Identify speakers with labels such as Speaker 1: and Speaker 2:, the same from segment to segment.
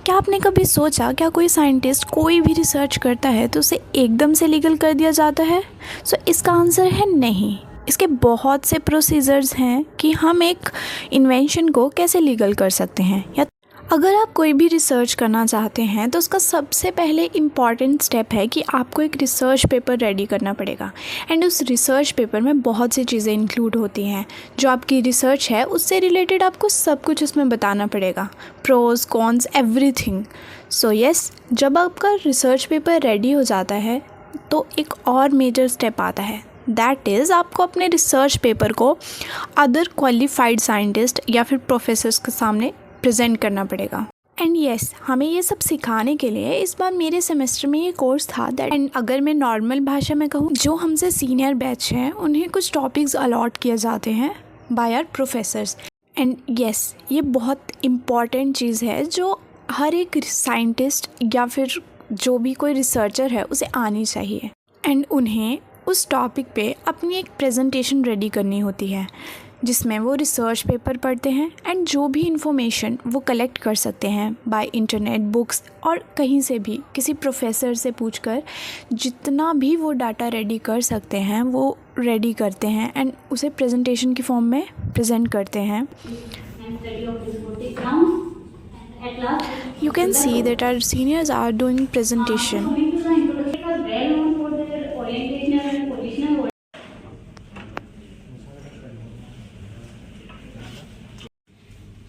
Speaker 1: क्या आपने कभी सोचा क्या कोई साइंटिस्ट कोई भी रिसर्च करता है तो उसे एकदम से लीगल कर दिया जाता है? इसका आंसर है नहीं। इसके बहुत से प्रोसीजर्स हैं कि हम एक इन्वेंशन को कैसे लीगल कर सकते हैं। या अगर आप कोई भी रिसर्च करना चाहते हैं तो उसका सबसे पहले इम्पॉर्टेंट स्टेप है कि आपको एक रिसर्च पेपर रेडी करना पड़ेगा। एंड उस रिसर्च पेपर में बहुत सी चीज़ें इंक्लूड होती हैं। जो आपकी रिसर्च है उससे रिलेटेड आपको सब कुछ उसमें बताना पड़ेगा, प्रोज कॉन्स एवरीथिंग। जब आपका रिसर्च पेपर रेडी हो जाता है तो एक और मेजर स्टेप आता है, दैट इज़ आपको अपने रिसर्च पेपर को अदर क्वालिफाइड साइंटिस्ट या फिर प्रोफेसर्स के सामने प्रेजेंट करना पड़ेगा। एंड हमें ये सब सिखाने के लिए इस बार मेरे सेमेस्टर में ये कोर्स था दैट, एंड अगर मैं नॉर्मल भाषा में कहूँ, जो हमसे सीनियर बैच हैं उन्हें कुछ टॉपिक्स अलॉट किए जाते हैं बाय आवर प्रोफेसर्स। एंड ये बहुत इम्पॉर्टेंट चीज़ है जो हर एक साइंटिस्ट या फिर जो भी कोई रिसर्चर है उसे आनी चाहिए। एंड उन्हें उस टॉपिक पे अपनी एक प्रेजेंटेशन रेडी करनी होती है जिसमें वो रिसर्च पेपर पढ़ते हैं एंड जो भी इंफॉर्मेशन वो कलेक्ट कर सकते हैं बाय इंटरनेट, बुक्स और कहीं से भी किसी प्रोफेसर से पूछकर जितना भी वो डाटा रेडी कर सकते हैं वो रेडी करते हैं एंड उसे प्रेजेंटेशन की फॉर्म में प्रेजेंट करते हैं। You can see that our seniors are doing presentation.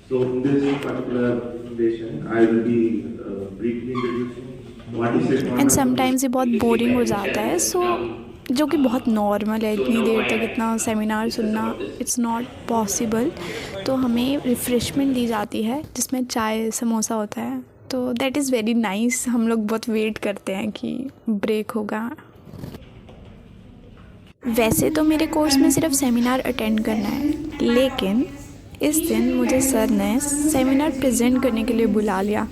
Speaker 2: So in this particular presentation, I will be briefly introducing what is it.
Speaker 1: And sometimes ये बहुत बोरिंग हो जाता है, जो कि बहुत नॉर्मल है। इतनी देर तक इतना सेमिनार सुनना इट्स नॉट पॉसिबल। तो हमें रिफ़्रेशमेंट दी जाती है जिसमें चाय समोसा होता है, तो दैट इज़ वेरी नाइस। हम लोग बहुत वेट करते हैं कि ब्रेक होगा। वैसे तो मेरे कोर्स में सिर्फ सेमिनार अटेंड करना है, लेकिन इस दिन मुझे सर ने सेमिनार प्रेजेंट करने के लिए बुला लिया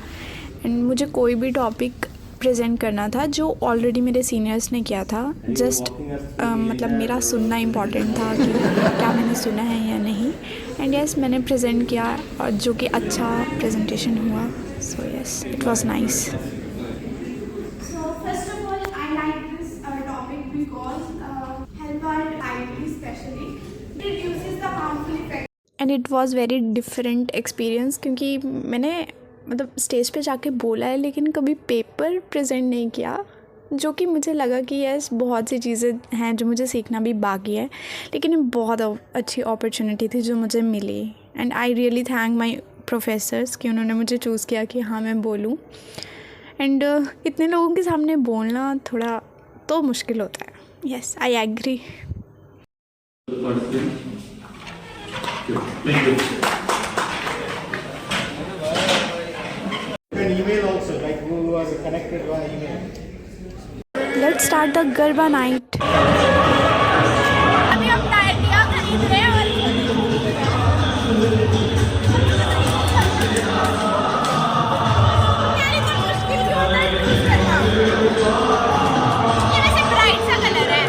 Speaker 1: एंड मुझे कोई भी टॉपिक प्रेजेंट करना था जो ऑलरेडी मेरे सीनियर्स ने किया था। मतलब मेरा सुनना इम्पॉर्टेंट था कि क्या मैंने सुना है या नहीं। एंड मैंने प्रेजेंट किया और जो कि अच्छा प्रेजेंटेशन हुआ। It was nice. And it was very different experience, क्योंकि मैंने मतलब स्टेज पे जाके बोला है लेकिन कभी पेपर प्रेजेंट नहीं किया, जो कि मुझे लगा कि बहुत सी चीज़ें हैं जो मुझे सीखना भी बाकी है। लेकिन ये बहुत अच्छी अपॉर्चुनिटी थी जो मुझे मिली and I really thank my professors कि उन्होंने मुझे चूज़ किया कि हाँ मैं बोलूँ। एंड इतने लोगों के सामने बोलना थोड़ा तो मुश्किल होता है। Yes, I agree.
Speaker 2: Thank you.
Speaker 3: An email also, like who was connected by email.
Speaker 1: Let's start the Garba night.
Speaker 4: अभी हम टाइटिया खरीद रहे हैं और यार इतना मुश्किल क्यों होता है चूज करना? ये वैसे ब्राइट सा कलर है।